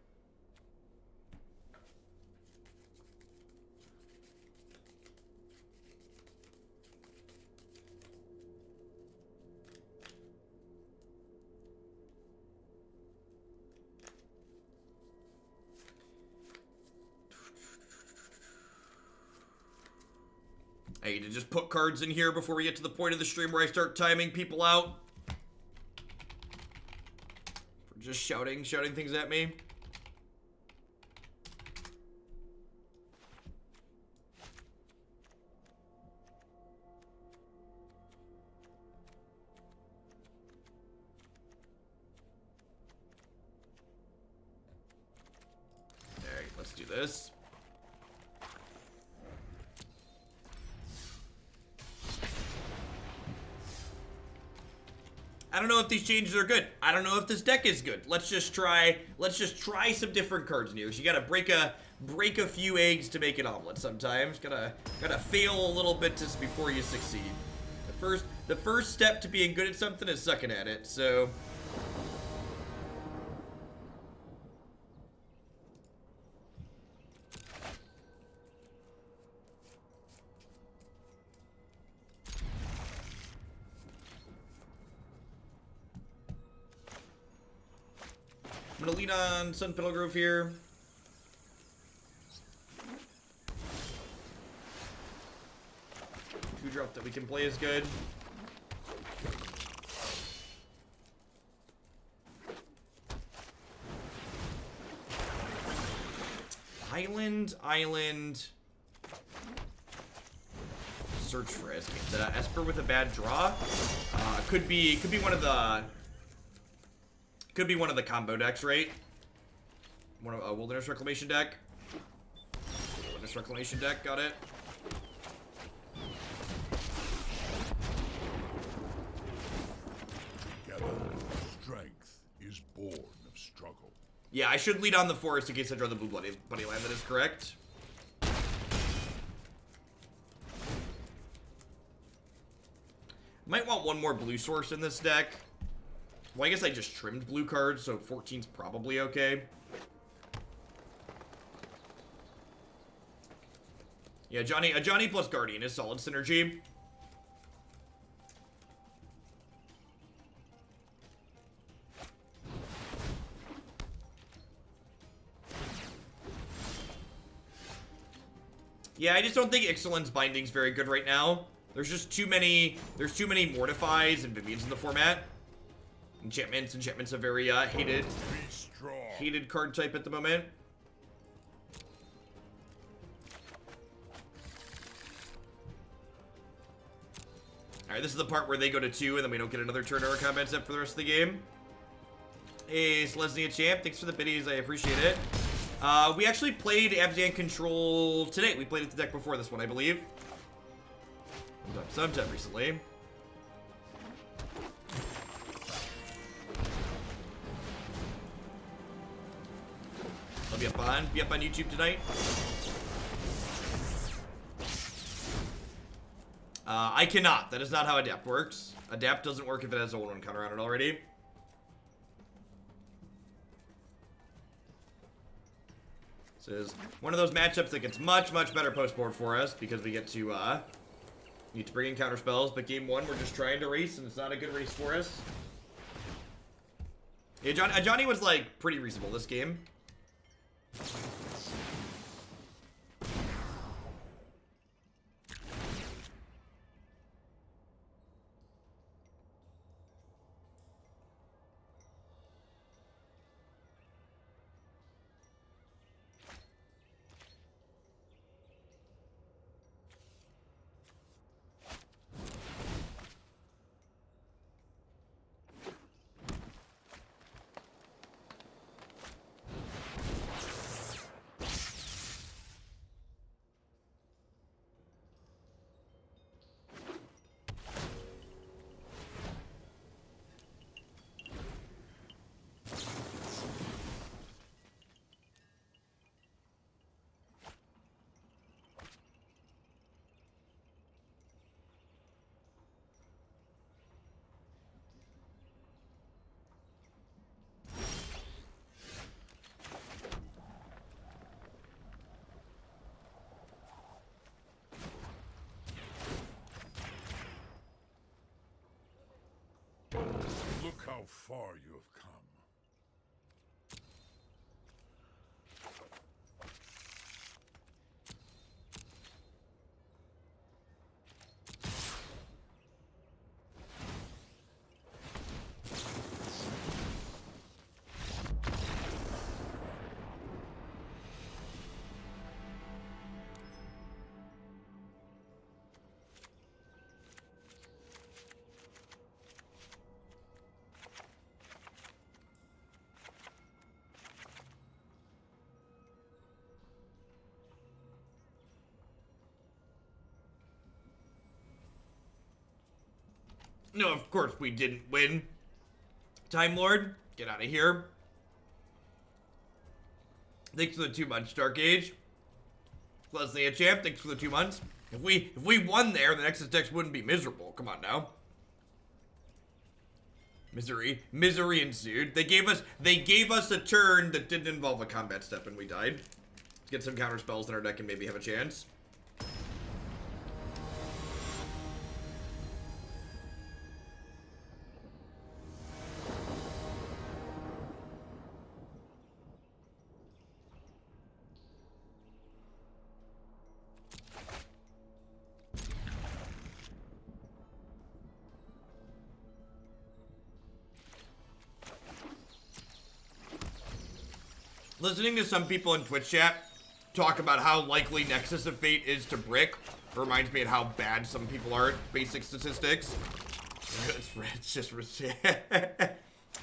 I need to just put cards in here before we get to the point of the stream where I start timing people out. For just shouting things at me. Alright, let's do this. I don't know if these changes are good. I don't know if this deck is good. Let's just try some different cards in here. You gotta break a few eggs to make an omelet sometimes. Gotta fail a little bit just before you succeed. The first step to being good at something is sucking at it, so I'm gonna lead on Sunpetal Grove here. Two drop that we can play is good. Island. Search for Escape. Esper with a bad draw. Could be one of the. Could be one of the combo decks, right? One of a Wilderness Reclamation deck. Wilderness Reclamation deck, got it. Together, strength is born of struggle. Yeah, I should lead on the forest in case I draw the blue Bloody Land. That is correct. Might want one more blue source in this deck. Well, I guess I just trimmed blue cards, so 14's probably okay. Yeah, Ajani plus Guardian is solid synergy. Yeah, I just don't think Ixalan's Binding's very good right now. There's just too many Mortifies and Vivians in the format. Enchantment's a very hated card type at the moment. Alright, this is the part where they go to 2 and then we don't get another turn or a combat step for the rest of the game. Hey, Selesnya Champ, thanks for the biddies, I appreciate it. We actually played Abzan Control today. We played it the deck before this one, I believe. Sometime recently. I'll be up on YouTube tonight. I cannot. That is not how Adapt works. Adapt doesn't work if it has a 1/1 counter on it already. This is one of those matchups that gets much better post board for us because we get to need to bring in counter spells. But game 1, we're just trying to race, and it's not a good race for us. Yeah, Ajani was like pretty reasonable this game. how far you have come. No, of course we didn't win. Time Lord, get out of here. Thanks for the 2 months, Dark Age. Leslie a champ, thanks for the 2 months. If we won there, the Nexus decks wouldn't be miserable. Come on now. Misery ensued. They gave us a turn that didn't involve a combat step and we died. Let's get some counter spells in our deck and maybe have a chance. Listening to some people in Twitch chat talk about how likely Nexus of Fate is to brick reminds me of how bad some people are at basic statistics. It's just it's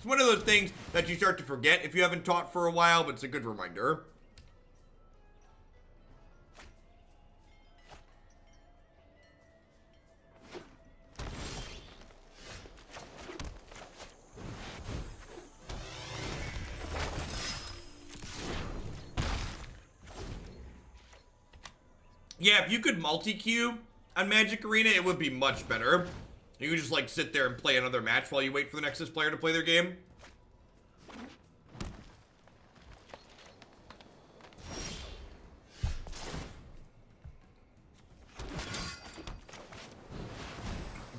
one of those things that you start to forget if you haven't taught for a while, but it's a good reminder. Yeah, if you could multi-queue on Magic Arena, it would be much better. You could just, like, sit there and play another match while you wait for the Nexus player to play their game.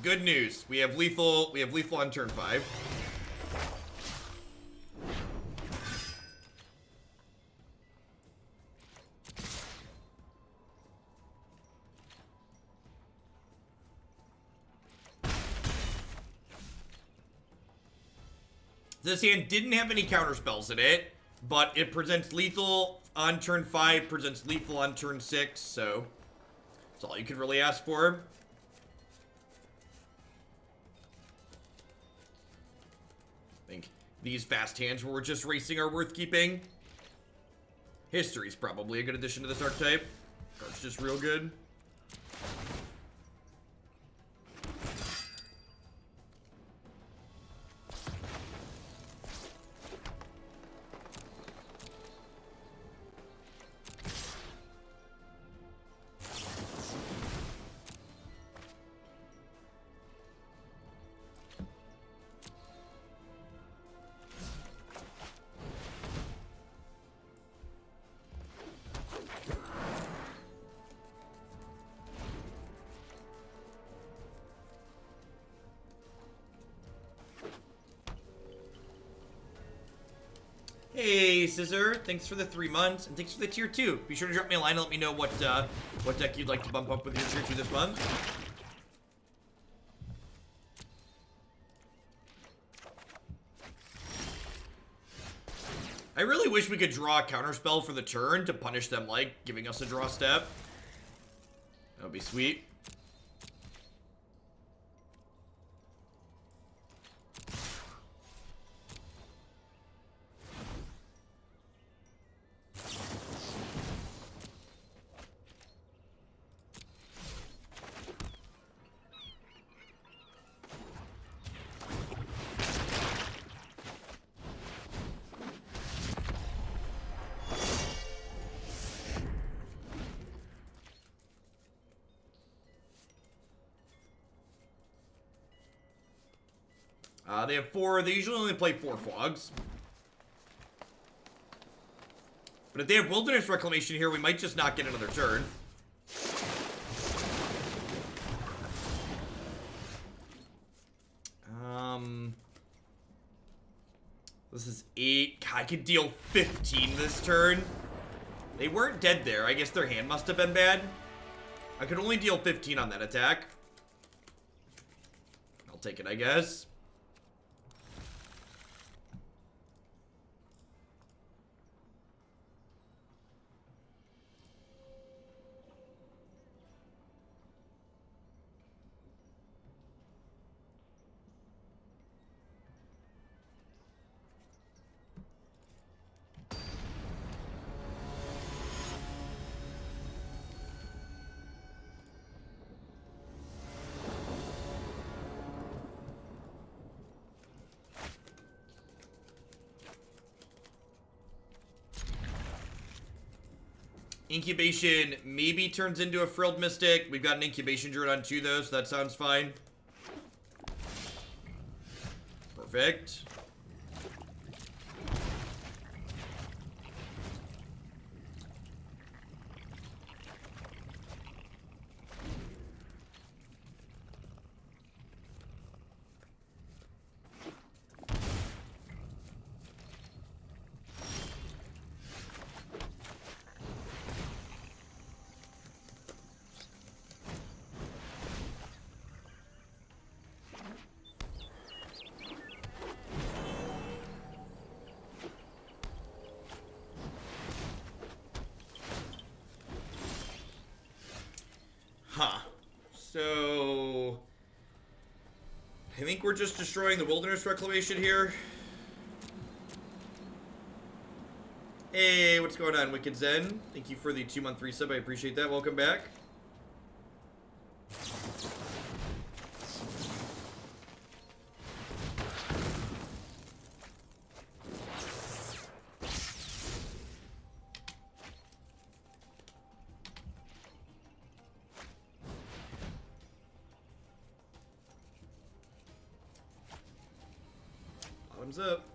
Good news. We have lethal on turn 5. This hand didn't have any counter spells in it, but it presents lethal on turn 5, presents lethal on turn 6, so that's all you could really ask for. I think these fast hands where we're just racing are worth keeping. History's probably a good addition to this archetype. It's just real good. Hey, Scissor, thanks for the 3 months, and thanks for the tier 2. Be sure to drop me a line and let me know what deck you'd like to bump up with your tier 2 this month. I really wish we could draw a counterspell for the turn to punish them, like, giving us a draw step. That would be sweet. They have 4. They usually only play 4 fogs. But if they have Wilderness Reclamation here, we might just not get another turn. This is 8. God, I could deal 15 this turn. They weren't dead there. I guess their hand must have been bad. I could only deal 15 on that attack. I'll take it, I guess. Incubation maybe turns into a Frilled Mystic. We've got an Incubation Druid on 2 though, so that sounds fine. Perfect. Huh. So I think we're just destroying the Wilderness Reclamation here. Hey, what's going on, Wicked Zen? Thank you for the 2-month resub. I appreciate that. Welcome back. Bottoms up.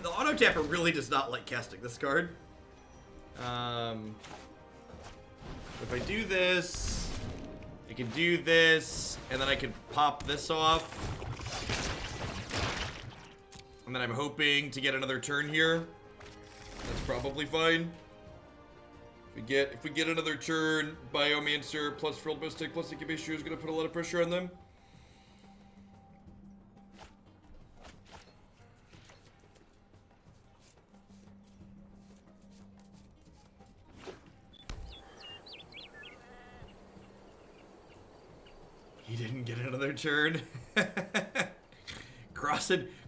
The auto tapper really does not like casting this card. If I do this, I can do this, and then I can pop this off. And then I'm hoping to get another turn here. That's probably fine. If we get another turn, Biomancer plus Frilled Mystic plus Incubation Druid is going to put a lot of pressure on them. He didn't get another turn.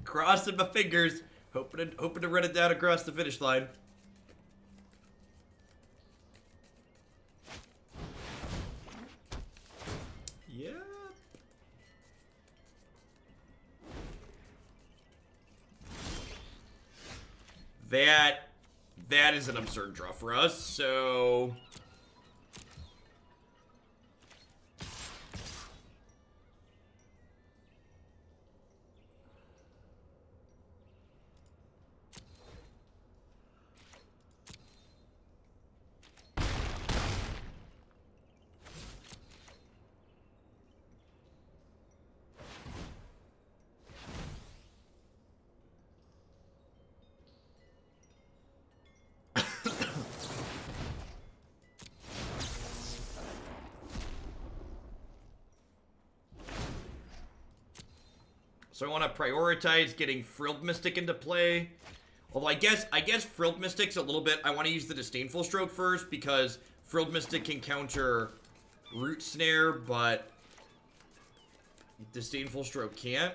crossing my fingers, hoping to run it down across the finish line. Yeah. That is an absurd draw for us. So I want to prioritize getting Frilled Mystic into play. Although I guess Frilled Mystic's a little bit. I want to use the Disdainful Stroke first because Frilled Mystic can counter Root Snare, but Disdainful Stroke can't.